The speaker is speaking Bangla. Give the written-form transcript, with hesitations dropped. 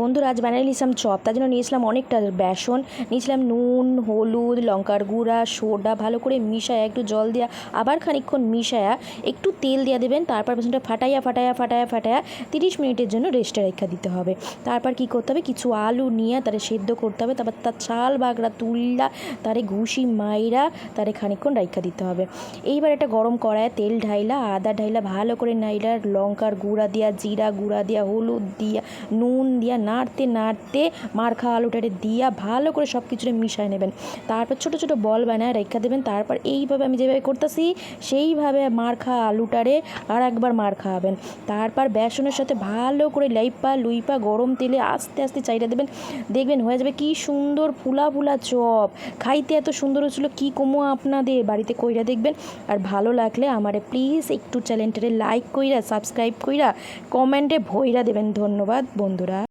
বন্ধুরা আজ বানিয়ে নিয়েছিলাম চপ। তার জন্য নিয়েছিলাম অনেকটা বেসন, নিয়েছিলাম নুন, হলুদ, লঙ্কার গুঁড়া, সোডা, ভালো করে মিশায়া একটু জল দেওয়া, আবার খানিকক্ষণ মিশায়া একটু তেল দিয়ে দেবেন। তারপর বেসনটা ফাটাইয়া 30 মিনিটের জন্য রেস্টে রেখে দিতে হবে। তারপর কি করতে হবে, কিছু আলু নিয়ে তারে সেদ্ধ করতে হবে, তারপর তার চাল বাগড়া তুললা তারে ঘুষি মাইরা তারে খানিকক্ষণ রাইখা দিতে হবে। এইবার একটা গরম কড়াইয়ে তেল ঢাইলা, আদা ঢাইলা, ভালো করে নাইলা, লঙ্কার গুঁড়া দিয়া, জিরা গুঁড়া দিয়া, হলুদ দিয়া, নুন দিয়া নাড়তে নাড়তে মারখা আলুটারে দিয়া ভালো করে সব কিছুটা মিশিয়ে নেবেন। তারপর ছোটো ছোটো বল বানায় রেখে দেবেন। তারপর এইভাবে আমি যেভাবে করতেছি সেইভাবে মারখা আলুটারে আর একবার মার খাওয়াবেন। তারপর বেসনের সাথে ভালো করে লাইপা লুইপা গরম তেলে আস্তে আস্তে চাইটা দেবেন। দেখবেন হয়ে যাবে কি সুন্দর ফুলা ফুলা চপ। খাইতে এত সুন্দর হচ্ছিলো, কি কমো আপনাদের বাড়িতে কইরা দেখবেন। আর ভালো লাগলে আমারে প্লিজ একটু চ্যানেলটারে লাইক কইরা, সাবস্ক্রাইব কইরা, কমেন্টে ভইরা দেবেন। ধন্যবাদ বন্ধুরা।